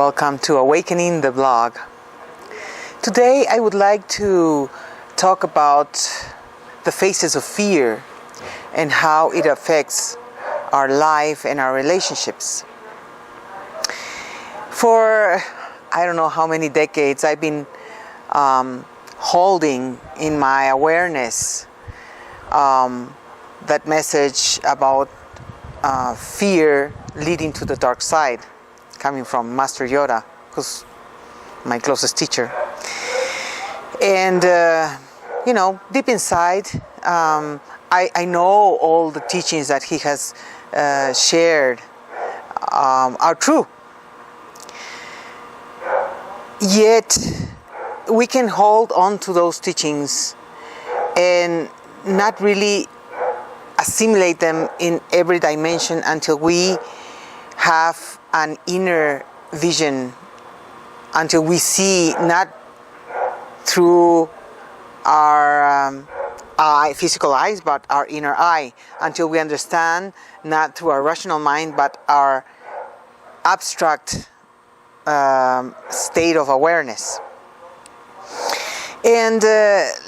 welcome to Awakening the Blog. Today I would like to talk about the phases of fear and how it affects our life and our relationships. For I don't know how many decades I've been holding in my awareness that message about fear leading to the dark side, coming from Master Yoda, who's my closest teacher. And deep inside, I know all the teachings that he has shared are true. Yet we can hold on to those teachings and not really assimilate them in every dimension until we have an inner vision, until we see not through our physical eyes, but our inner eye, until we understand not through our rational mind, but our abstract state of awareness. And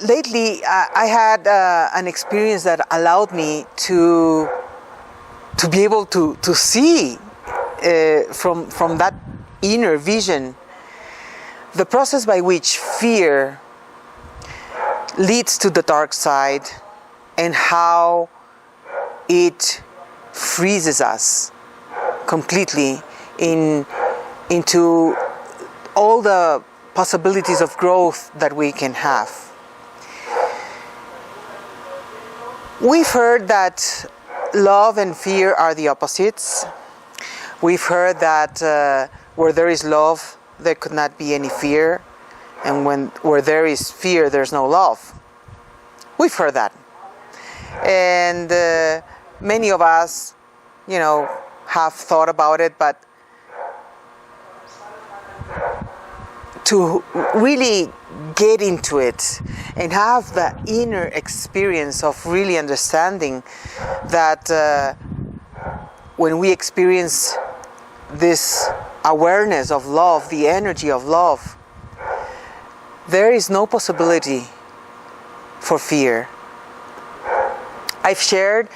lately I had an experience that allowed me to be able to see from that inner vision the process by which fear leads to the dark side and how it freezes us completely into all the possibilities of growth that we can have. We've heard that love and fear are the opposites. We've heard that where there is love, there could not be any fear, and where there is fear, there's no love. We've heard that, and many of us, have thought about it, but to really get into it and have the inner experience of really understanding that when we experience this awareness of love, the energy of love, there is no possibility for fear. I've shared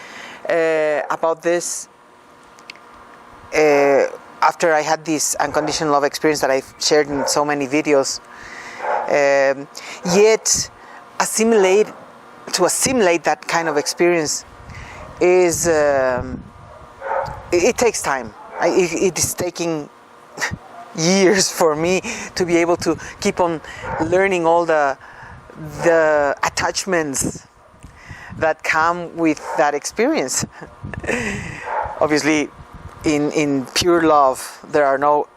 about this after I had this unconditional love experience that I've shared in so many videos. Yet assimilate that kind of experience is it takes time. It is taking years for me to be able to keep on learning all the attachments that come with that experience. Obviously, in pure love, there are no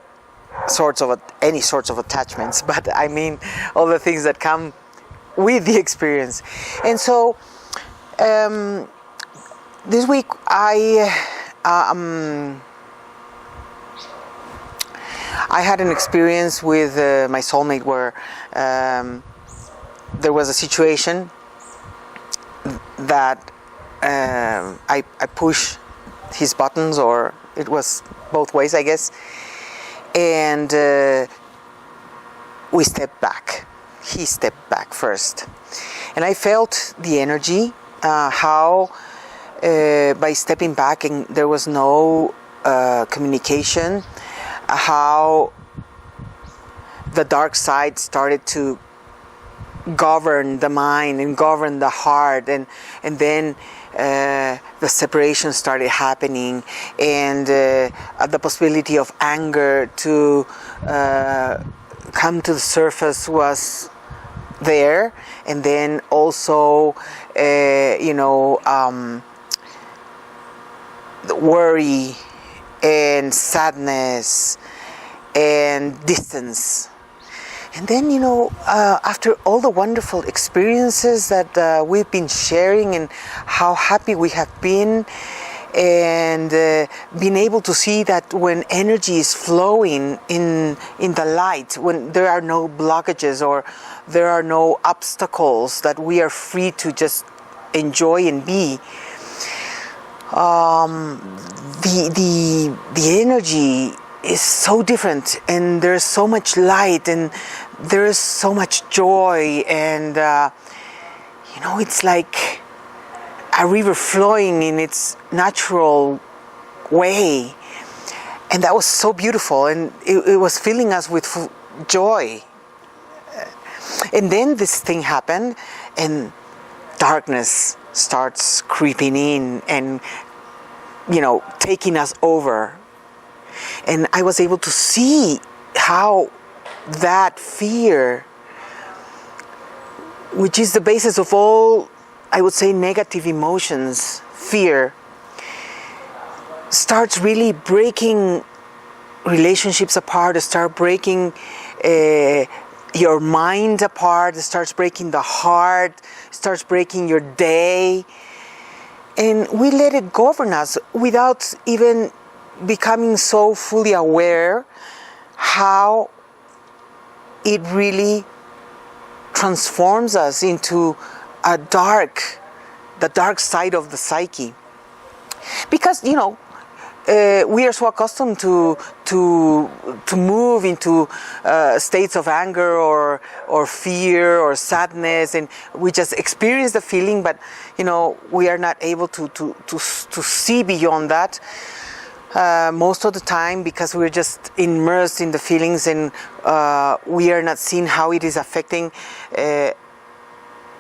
any sorts of attachments, but I mean all the things that come with the experience. And so this week I had an experience with my soulmate where there was a situation that I pushed his buttons, or it was both ways, I guess, and we stepped back. He stepped back first, and I felt the energy, how by stepping back and there was no communication, how the dark side started to govern the mind and govern the heart, and then the separation started happening, and the possibility of anger to come to the surface was there, and then also the worry and sadness and distance. And then, after all the wonderful experiences that we've been sharing and how happy we have been, and being able to see that when energy is flowing in the light, when there are no blockages or there are no obstacles, that we are free to just enjoy and be, the energy is so different, and there's so much light, and there's so much joy, and it's like a river flowing in its natural way. And that was so beautiful, and it was filling us with joy. And then this thing happened, and darkness starts creeping in and, taking us over. And I was able to see how that fear, which is the basis of all, I would say, negative emotions, fear, starts really breaking relationships apart, start breaking your mind apart, starts breaking the heart, starts breaking your day. And we let it govern us without even becoming so fully aware how it really transforms us into the dark side of the psyche. Because, we are so accustomed to move into states of anger or fear or sadness, and we just experience the feeling, but we are not able to see beyond that most of the time, because we're just immersed in the feelings, and we are not seeing how it is affecting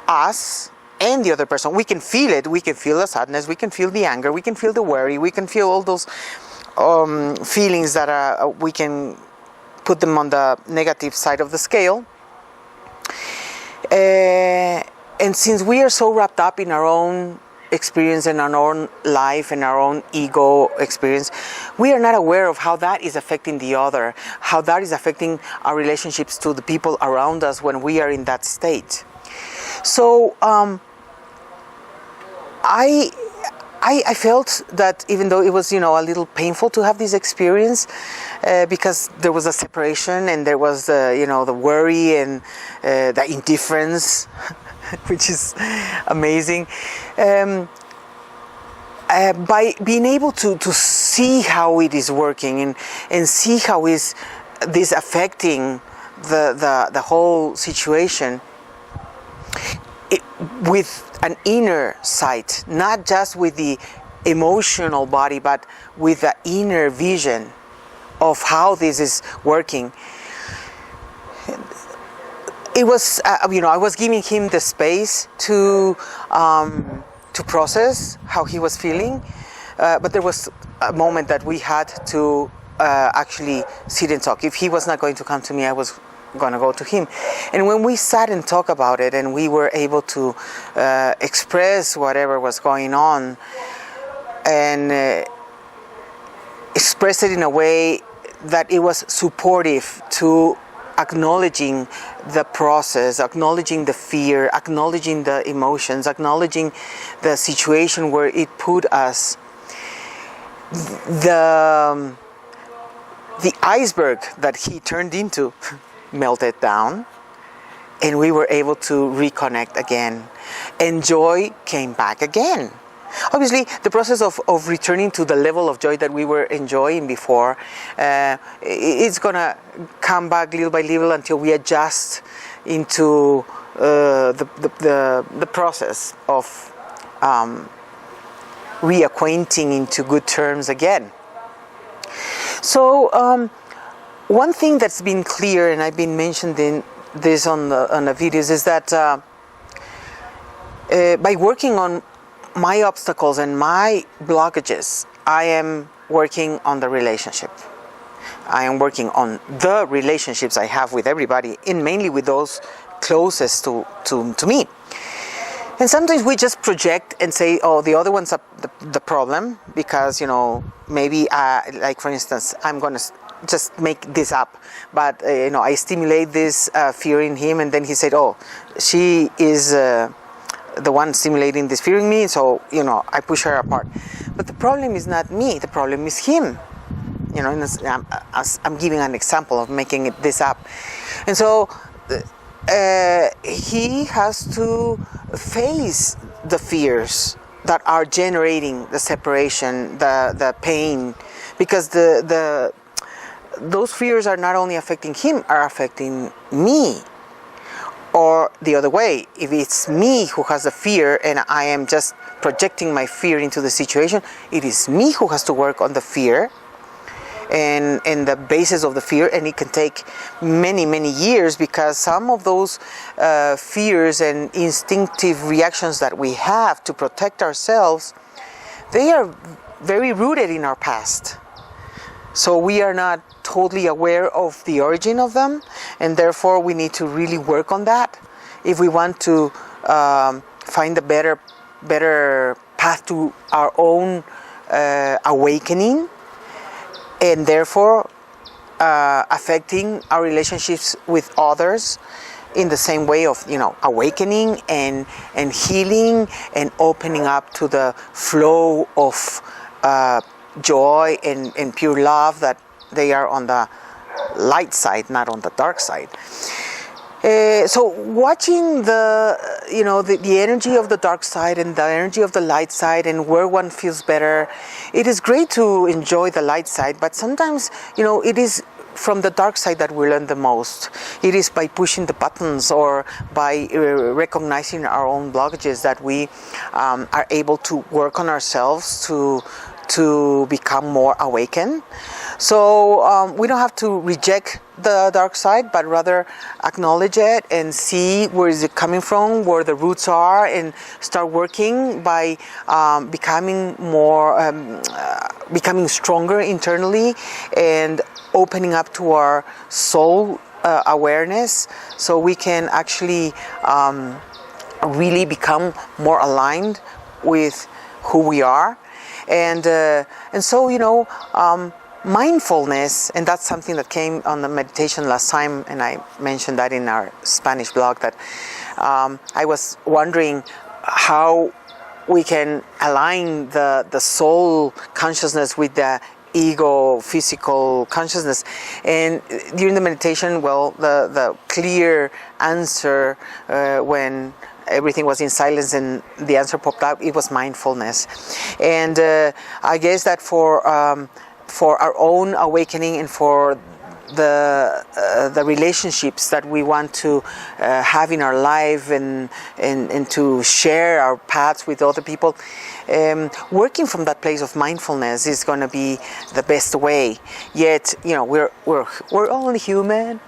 us and the other person. We can feel it. We can feel the sadness. We can feel the anger. We can feel the worry. We can feel all those feelings that we can put them on the negative side of the scale. And since we are so wrapped up in our own experience and our own life and our own ego experience, we are not aware of how that is affecting the other, how that is affecting our relationships to the people around us when we are in that state. So I felt that even though it was, a little painful to have this experience, because there was a separation, and there was, the worry and the indifference, which is amazing. By being able to see how it is working, and see how is this affecting the whole situation, with an inner sight, not just with the emotional body, but with the inner vision of how this is working. It was, I was giving him the space to process how he was feeling, but there was a moment that we had to actually sit and talk. If he was not going to come to me, I was going to go to him. And when we sat and talked about it, and we were able to express whatever was going on, and express it in a way that it was supportive to acknowledging the process, acknowledging the fear, acknowledging the emotions, acknowledging the situation where it put us, the iceberg that he turned into melted down, and we were able to reconnect again, and joy came back again. Obviously, the process of returning to the level of joy that we were enjoying before, it's gonna come back little by little until we adjust into the process of reacquainting into good terms again. So one thing that's been clear, and I've been mentioning this on the videos, is that by working on my obstacles and my blockages, I am working on the relationship. I am working on the relationships I have with everybody, and mainly with those closest to me. And sometimes we just project and say, oh, the other one's the problem, because, maybe, like for instance, I'm going to just make this up, but, I stimulate this fear in him, and then he said, oh, she is the one stimulating this fear in me, so, I push her apart. But the problem is not me, the problem is him. I'm giving an example of making this up. And so he has to face the fears that are generating the separation, the pain, because the those fears are not only affecting him, are affecting me. Or the other way, if it's me who has the fear and I am just projecting my fear into the situation, it is me who has to work on the fear and the basis of the fear, and it can take many, many years, because some of those fears and instinctive reactions that we have to protect ourselves, they are very rooted in our past. So we are not totally aware of the origin of them, and therefore we need to really work on that if we want to find a better path to our own awakening, and therefore affecting our relationships with others in the same way of, awakening and healing and opening up to the flow of joy and pure love, that they are on the light side, not on the dark side. So watching the energy of the dark side and the energy of the light side, and where one feels better, it is great to enjoy the light side, but sometimes it is from the dark side that we learn the most. It is by pushing the buttons or by recognizing our own blockages that we are able to work on ourselves to become more awakened. So we don't have to reject the dark side, but rather acknowledge it and see where is it coming from, where the roots are, and start working by becoming stronger internally and opening up to our soul awareness, so we can actually really become more aligned with who we are. And so mindfulness, and that's something that came on the meditation last time, and I mentioned that in our Spanish blog, that I was wondering how we can align the soul consciousness with the ego physical consciousness. And during the meditation, the clear answer when everything was in silence and the answer popped out, it was mindfulness. And I guess that for our own awakening and for the relationships that we want to have in our life and to share our paths with other people, working from that place of mindfulness is going to be the best way. Yet we're only human,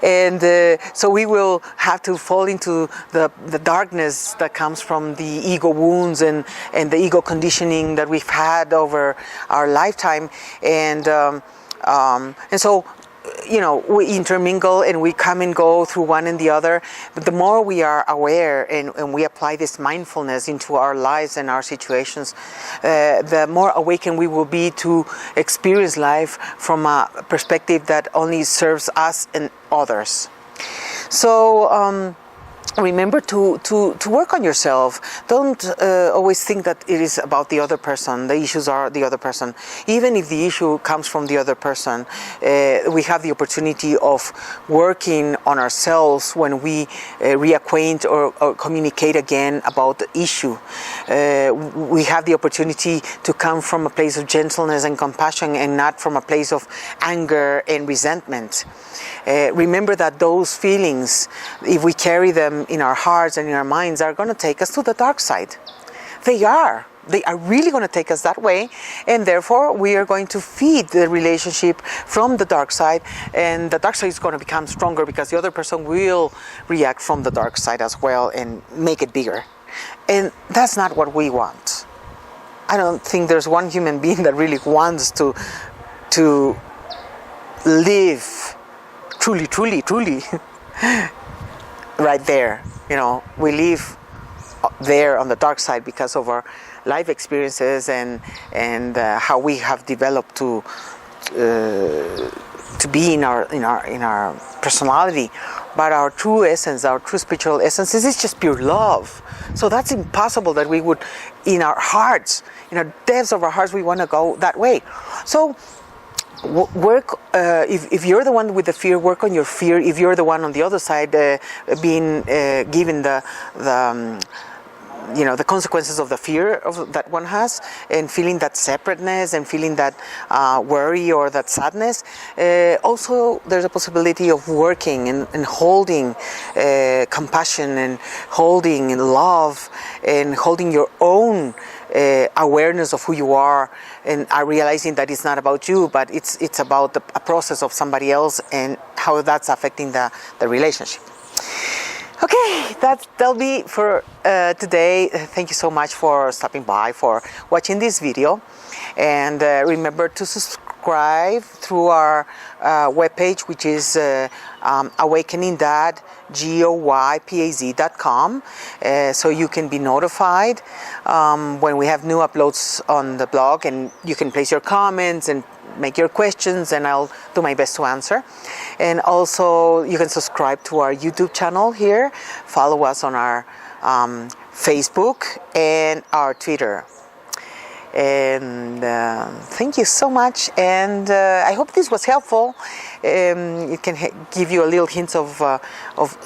and so we will have to fall into the darkness that comes from the ego wounds and the ego conditioning that we've had over our lifetime, and so we intermingle and we come and go through one and the other. But the more we are aware and we apply this mindfulness into our lives and our situations, the more awakened we will be to experience life from a perspective that only serves us and others. So remember to work on yourself. Don't always think that it is about the other person. The issues are the other person. Even if the issue comes from the other person, we have the opportunity of working on ourselves when we reacquaint or communicate again about the issue. We have the opportunity to come from a place of gentleness and compassion, and not from a place of anger and resentment. Remember that those feelings, if we carry them in our hearts and in our minds, are going to take us to the dark side. They are really going to take us that way, and therefore we are going to feed the relationship from the dark side, and the dark side is going to become stronger because the other person will react from the dark side as well and make it bigger. And that's not what we want. I don't think there's one human being that really wants to live truly right there. We live there on the dark side because of our life experiences and how we have developed to be in our personality. But our true essence, our true spiritual essence, is just pure love. So that's impossible that we would, in our hearts, in our depths of our hearts, we want to go that way. So work, if you're the one with the fear, work on your fear. If you're the one on the other side being given the consequences of the fear that one has, and feeling that separateness and feeling that worry or that sadness. Also, there's a possibility of working and holding compassion and holding love and holding your own awareness of who you are, and realizing that it's not about you, but it's about a process of somebody else and how that's affecting the relationship. Okay, that'll be for today. Thank you so much for stopping by, for watching this video, and remember to subscribe through our webpage, which is awakeningdad.com, so you can be notified when we have new uploads on the blog, and you can place your comments and make your questions, and I'll do my best to answer. And also you can subscribe to our YouTube channel here, follow us on our Facebook and our Twitter. And thank you so much, and I hope this was helpful. It can give you a little hint of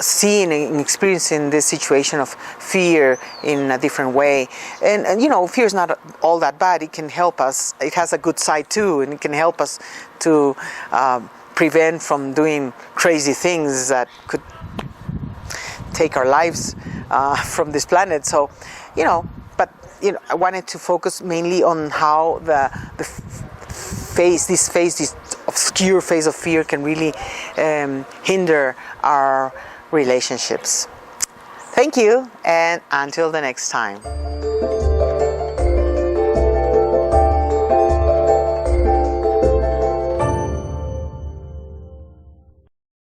seeing and experiencing this situation of fear in a different way. And fear is not all that bad. It can help us. It has a good side too, and it can help us to prevent from doing crazy things that could take our lives from this planet. So, I wanted to focus mainly on how this obscure phase of fear can really hinder our relationships. Thank you, and until the next time.